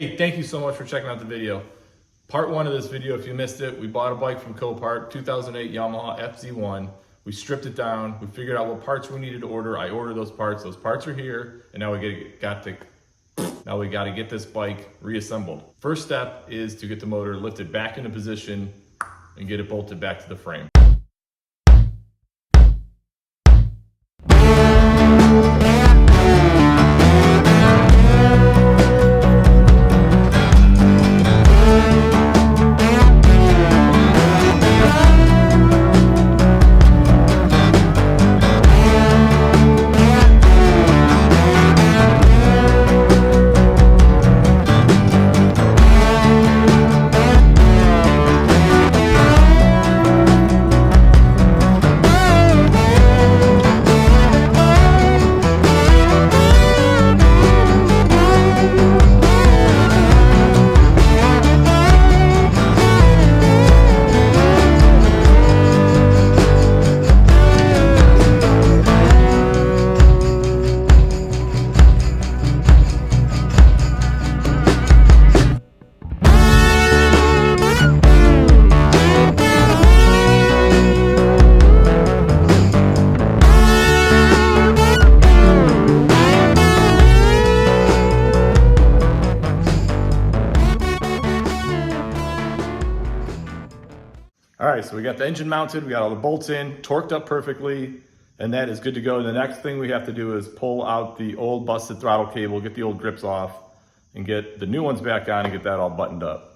Hey, thank you so much for checking out the video. Part one of this video, if you missed it, we bought a bike from Copart, 2008 Yamaha FZ1. We stripped it down. We figured out what parts we needed to order. I ordered those parts. Those parts are here, and now we got to get this bike reassembled. First step is to get the motor lifted back into position and get it bolted back to the frame. All right, so we got the engine mounted, we got all the bolts in, torqued up perfectly, and that is good to go. The next thing we have to do is pull out the old busted throttle cable, get the old grips off, and get the new ones back on and get that all buttoned up.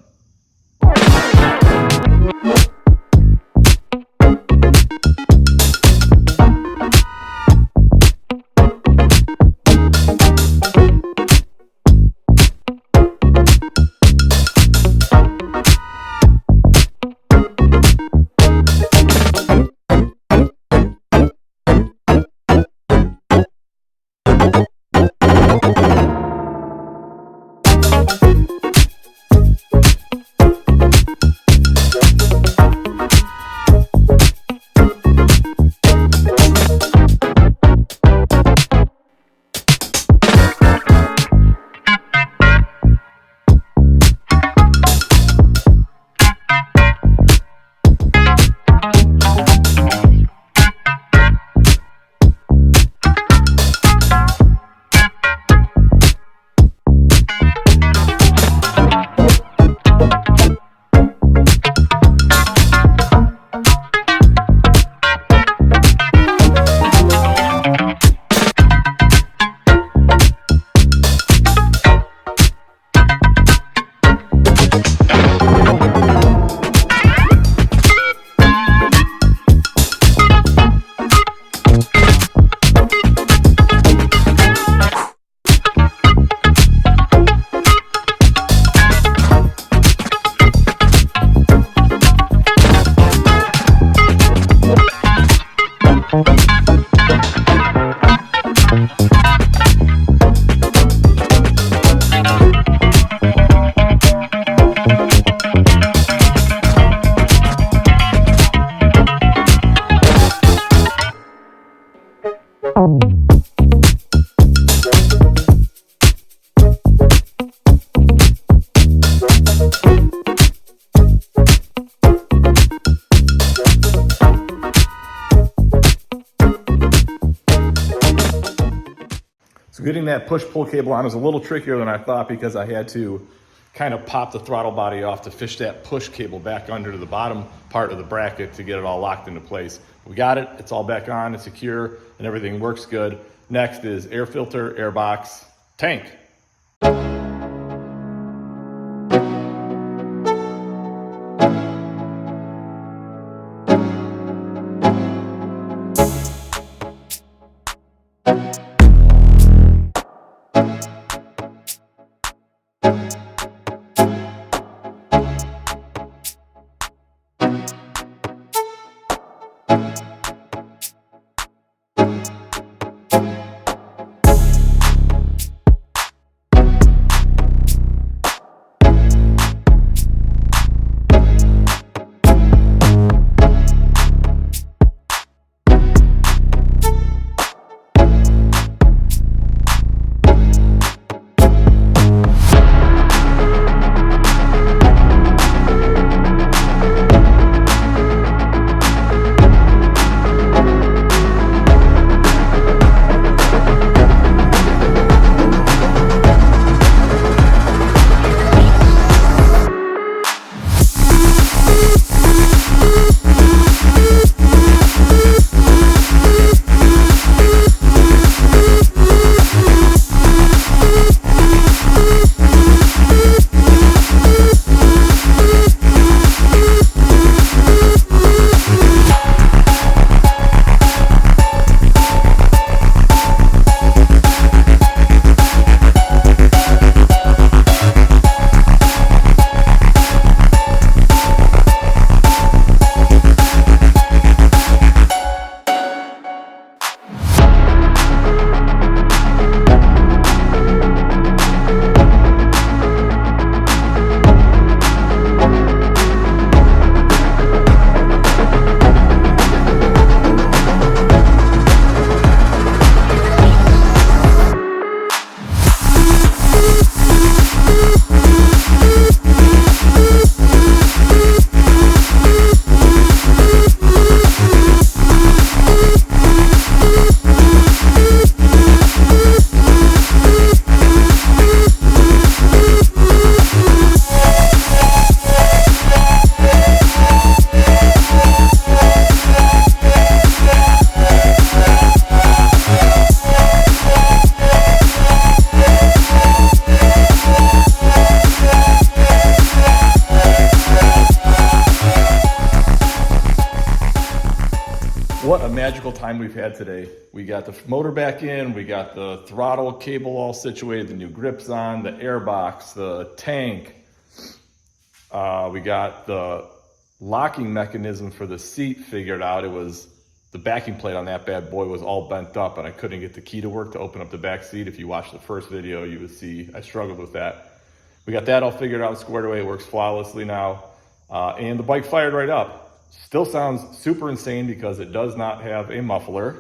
So getting that push-pull cable on was a little trickier than I thought because I had to kind of pop the throttle body off to fish that push cable back under the bottom part of the bracket to get it all locked into place. We got it, it's all back on, it's secure, and everything works good. Next is air filter, airbox, tank. magical time we've had today. We got the motor back in, we got the throttle cable all situated, the new grips on, the airbox, the tank. We got the locking mechanism for the seat figured out. It was the backing plate on that bad boy was all bent up and I couldn't get the key to work to open up the back seat. If you watched the first video, you would see I struggled with that. We got that all figured out, squared away. It works flawlessly now. And the bike fired right up. Still sounds super insane because it does not have a muffler.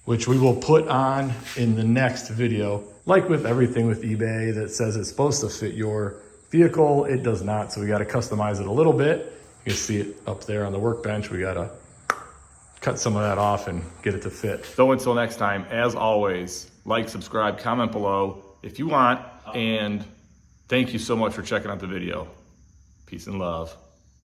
Which we will put on in the next video. Like with everything with eBay that says it's supposed to fit your vehicle, it does not. So we got to customize it a little bit. You can see it up there on the workbench. We got to cut some of that off and get it to fit. So until next time, as always, like, subscribe, comment below if you want. And thank you so much for checking out the video. Peace and love.